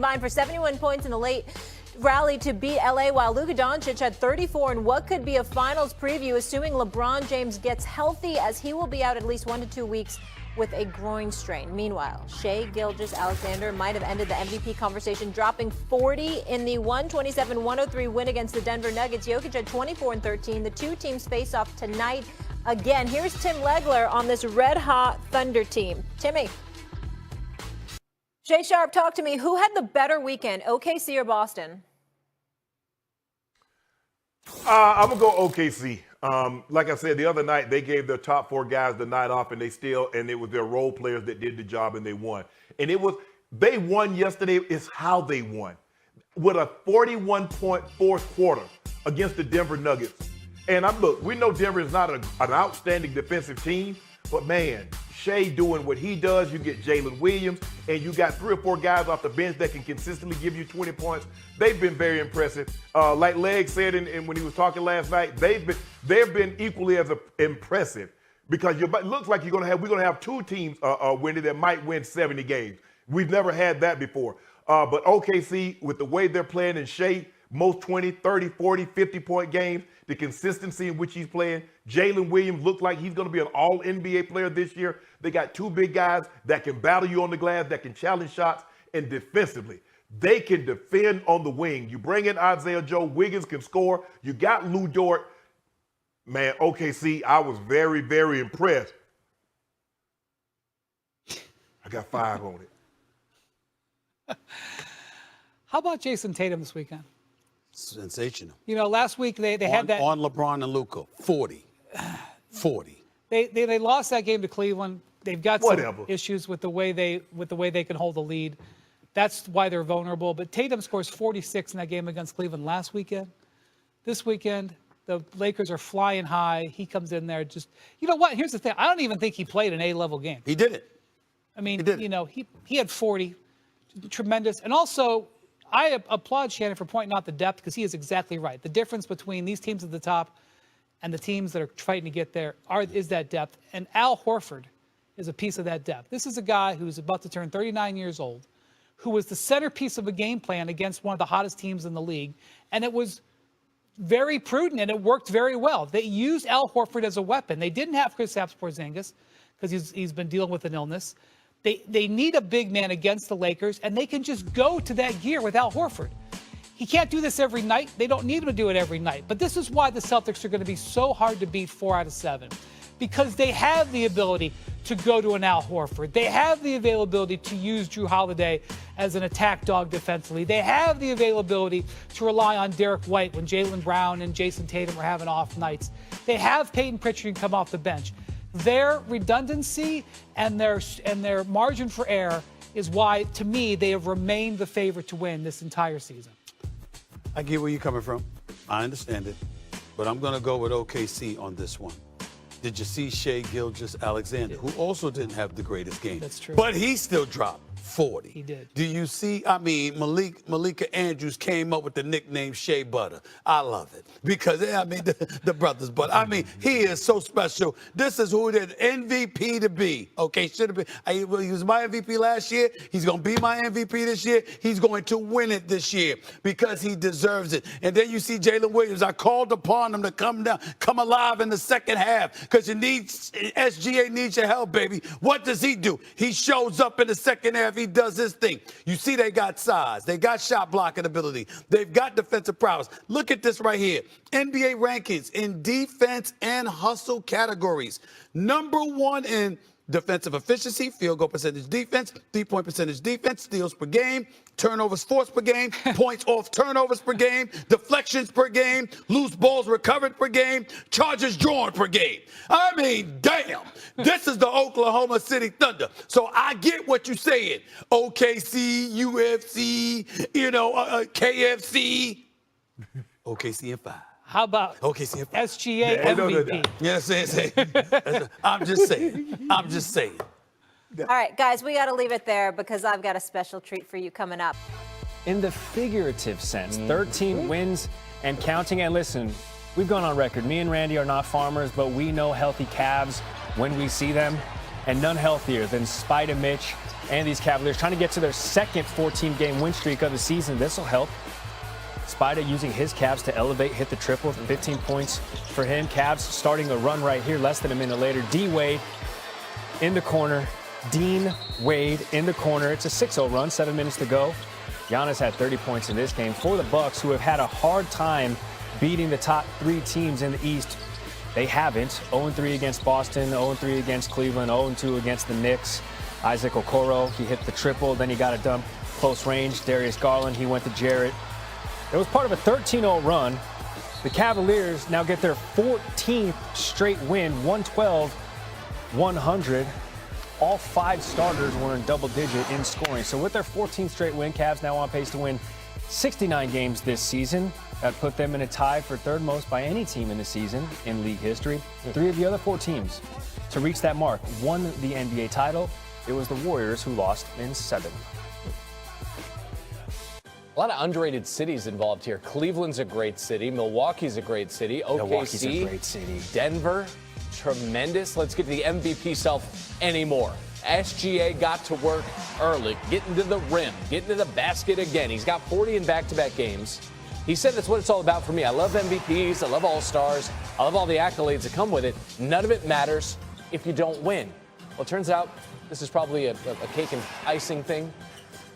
combined for 71 points in the late rally to beat LA, while Luka Doncic had 34 in what could be a finals preview, assuming LeBron James gets healthy, as he will be out at least 1 to 2 weeks with a groin strain. Meanwhile, Shai Gilgeous-Alexander might have ended the MVP conversation, dropping 40 in the 127-103 win against the Denver Nuggets. Jokic had 24 and 13. The two teams face off tonight again. Here's Tim Legler on this red-hot Thunder team. Timmy. Jay Sharp, talk to me. Who had the better weekend, OKC or Boston? I'm going to go OKC. Like I said, the other night, they gave their top 4 guys the night off, and it was their role players that did the job, and they won. And they won yesterday. It's how they won. With a 41-point fourth quarter against the Denver Nuggets. And look, we know Denver is not an outstanding defensive team, but man, Shai doing what he does. You get Jalen Williams, and you got 3 or 4 guys off the bench that can consistently give you 20 points. They've been very impressive. Like Leg said, and when he was talking last night, they've been equally as impressive, because it looks like we're going to have 2 teams winning that might win 70 games. We've never had that before. But OKC, with the way they're playing, and Shai, most 20, 30, 40, 50-point games, the consistency in which he's playing. Jalen Williams looks like he's going to be an all-NBA player this year. They got 2 big guys that can battle you on the glass, that can challenge shots, and defensively, they can defend on the wing. You bring in Isaiah Joe, Wiggins can score. You got Lou Dort. Man, OKC, I was very, very impressed. I got 5 on it. How about Jason Tatum this weekend? Sensational. You know, last week they had that on LeBron and Luka. 40. They lost that game to Cleveland. They've got some issues with the way they can hold the lead. That's why they're vulnerable. But Tatum scores 46 in that game against Cleveland last weekend. This weekend, the Lakers are flying high. He comes in there just, you know what? Here's the thing. I don't even think he played an A-level game. He did it. I mean, you know, he had 40. Tremendous. And also, I applaud Shannon for pointing out the depth, because he is exactly right. The difference between these teams at the top and the teams that are fighting to get there is that depth. And Al Horford is a piece of that depth. This is a guy who's about to turn 39 years old, who was the centerpiece of a game plan against one of the hottest teams in the league. And it was very prudent, and it worked very well. They used Al Horford as a weapon. They didn't have Kristaps Porzingis because he's been dealing with an illness. They need a big man against the Lakers, and they can just go to that gear with Al Horford. He can't do this every night. They don't need him to do it every night. But this is why the Celtics are going to be so hard to beat 4 out of 7, because they have the ability to go to an Al Horford. They have the availability to use Jrue Holiday as an attack dog defensively. They have the availability to rely on Derek White when Jaylen Brown and Jason Tatum are having off nights. They have Peyton Pritchard come off the bench. Their redundancy and their margin for error is why, to me, they have remained the favorite to win this entire season. I get where you're coming from. I understand it. But I'm going to go with OKC on this one. Did you see Shai Gilgeous-Alexander, who also didn't have the greatest game? That's true. But he still dropped 40. He did. Do you see, Malika Andrews came up with the nickname Shea Butter. I love it. Because, the brothers, but he is so special. This is who it is, MVP to be. Okay, should have been. He was my MVP last year. He's going to be my MVP this year. He's going to win it this year because he deserves it. And then you see Jalen Williams. I called upon him to come alive in the second half, because SGA needs your help, baby. What does he do? He shows up in the second half. He does his thing. You see, they got size. They got shot blocking ability. They've got defensive prowess. Look at this right here. NBA rankings in defense and hustle categories. Number 1 in defensive efficiency, field goal percentage defense, 3-point percentage defense, steals per game, turnovers forced per game, points off turnovers per game, deflections per game, loose balls recovered per game, charges drawn per game. Damn, this is the Oklahoma City Thunder. So I get what you're saying. OKC, UFC, KFC. OKC in 5. How about SGA MVP? Yes, I'm just saying. All right, guys, we got to leave it there because I've got a special treat for you coming up. In the figurative sense, 13 wins and counting. And listen, we've gone on record. Me and Randy are not farmers, but we know healthy calves when we see them. And none healthier than Spider Mitch and these Cavaliers trying to get to their second 14-game win streak of the season. This will help. Spida using his Cavs to elevate, hit the triple, 15 points for him. Cavs starting a run right here, less than a minute later. D-Wade in the corner. Dean Wade in the corner. It's a 6-0 run, 7 minutes to go. Giannis had 30 points in this game for the Bucks, who have had a hard time beating the top 3 teams in the East. They haven't. 0-3 against Boston, 0-3 against Cleveland, 0-2 against the Knicks. Isaac Okoro, he hit the triple, then he got a dump close range. Darius Garland, he went to Jarrett. It was part of a 13-0 run. The Cavaliers now get their 14th straight win, 112-100. All 5 starters were in double-digit in scoring. So with their 14th straight win, Cavs now on pace to win 69 games this season. That put them in a tie for third most by any team in the season in league history. 3 of the other 4 teams to reach that mark won the NBA title. It was the Warriors who lost in 7. A lot of underrated cities involved here. Cleveland's a great city. Milwaukee's a great city. Milwaukee's OKC, a great city. Denver, tremendous. Let's get to the MVP self anymore. SGA got to work early, getting to the rim, getting to the basket again. He's got 40 in back-to-back games. He said that's what it's all about for me. I love MVPs. I love All-Stars. I love all the accolades that come with it. None of it matters if you don't win. Well, it turns out this is probably a cake and icing thing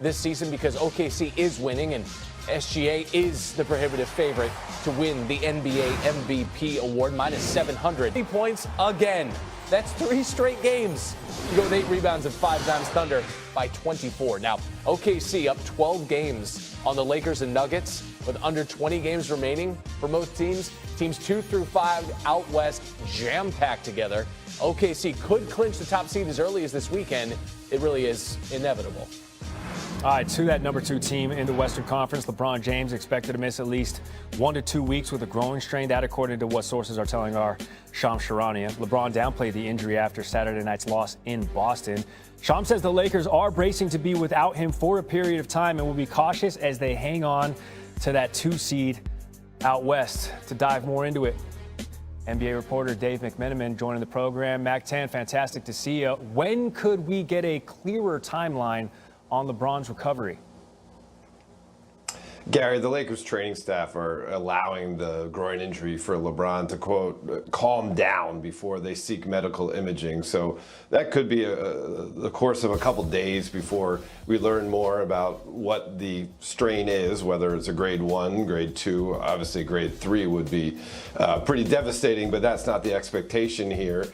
this season because OKC is winning and SGA is the prohibitive favorite to win the NBA MVP award, minus 700 points again. That's 3 straight games. You go with 8 rebounds and 5 times Thunder by 24. Now, OKC up 12 games on the Lakers and Nuggets with under 20 games remaining for most teams. Teams 2 through 5 out west jam-packed together. OKC could clinch the top seed as early as this weekend. It really is inevitable. All right, to that number 2 team in the Western Conference, LeBron James expected to miss at least 1 to 2 weeks with a growing strain. That, according to what sources are telling our Shams Charania. LeBron downplayed the injury after Saturday night's loss in Boston. Shams says the Lakers are bracing to be without him for a period of time and will be cautious as they hang on to that 2 seed out west. To dive more into it, NBA reporter Dave McMenamin joining the program. Mac-10, fantastic to see you. When could we get a clearer timeline on LeBron's recovery? Gary, the Lakers training staff are allowing the groin injury for LeBron to, quote, calm down before they seek medical imaging. So that could be the course of a couple days before we learn more about what the strain is, whether it's a grade 1, grade 2. Obviously, grade 3 would be pretty devastating, but that's not the expectation here.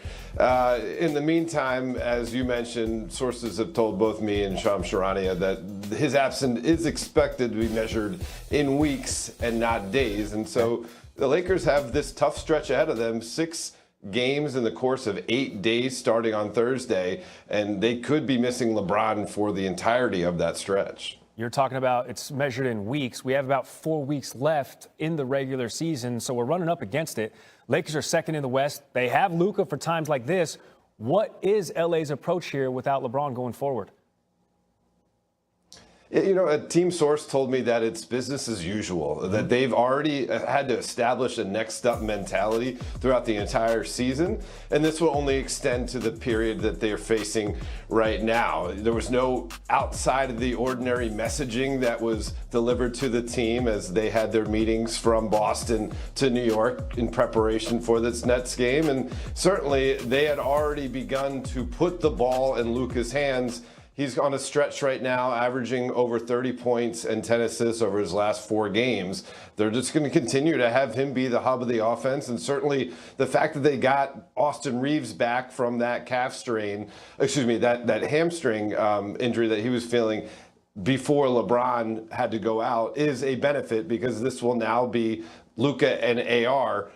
In the meantime, as you mentioned, sources have told both me and Shams Charania that his absence is expected to be measured in weeks and not days. And so the Lakers have this tough stretch ahead of them, 6 games in the course of 8 days starting on Thursday, and they could be missing LeBron for the entirety of that stretch. You're talking about it's measured in weeks. We have about 4 weeks left in the regular season, so we're running up against it. Lakers are second in the West. They have Luka for times like this. What is LA's approach here without LeBron going forward? You know, a team source told me that it's business as usual, that they've already had to establish a next up mentality throughout the entire season, and this will only extend to the period that they're facing right now. There was no outside of the ordinary messaging that was delivered to the team as they had their meetings from Boston to New York in preparation for this Nets game, and certainly they had already begun to put the ball in Luka's hands. He's on a stretch right now, averaging over 30 points and 10 assists over his last 4 games. They're just going to continue to have him be the hub of the offense. And certainly the fact that they got Austin Reeves back from that that hamstring injury that he was feeling before LeBron had to go out is a benefit, because this will now be Luka and AR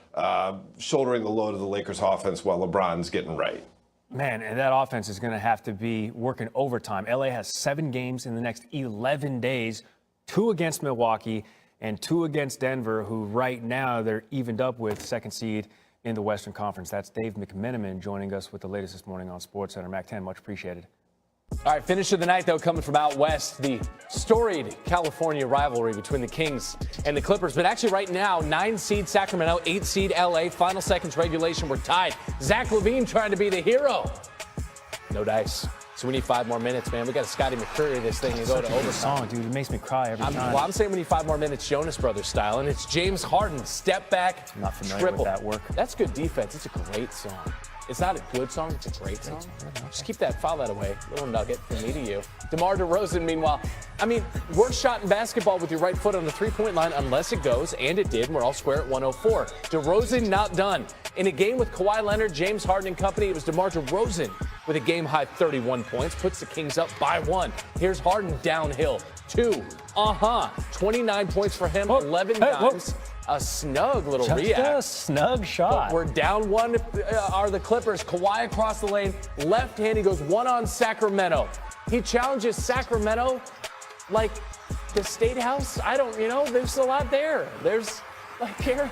shouldering the load of the Lakers offense while LeBron's getting right. Man, and that offense is going to have to be working overtime. LA has 7 games in the next 11 days, 2 against Milwaukee and 2 against Denver, who right now they're evened up with second seed in the Western Conference. That's Dave McMenamin joining us with the latest this morning on SportsCenter. Mac-10, much appreciated. All right, finish of the night, though, coming from out west, the storied California rivalry between the Kings and the Clippers. But actually right now, 9-seed Sacramento, 8-seed LA, final seconds regulation, we're tied. Zach LaVine trying to be the hero. No dice. So we need 5 more minutes, man. We got to Scotty McCurry this thing and go to overtime. Song, dude. It makes me cry every time. Well, I'm saying we need 5 more minutes, Jonas Brothers style, and it's James Harden, step back, I'm not familiar triple. with that work. That's good defense. It's a great song. It's not a good song, it's a great song. Just keep that, file that away. Little nugget from me to you. DeMar DeRozan, meanwhile, I mean, worst shot in basketball with your right foot on the three-point line unless it goes, and it did, and we're all square at 104. DeRozan not done. In a game with Kawhi Leonard, James Harden and company, it was DeMar DeRozan with a game-high 31 points, puts the Kings up by 1. Here's Harden downhill. 2. 29 points for him, 11 dimes. A snug little Just react. a snug shot. But we're down 1 are the Clippers. Kawhi across the lane, left hand, he goes 1 on Sacramento. He challenges Sacramento like the State House. I don't, there's a lot there. There's like here.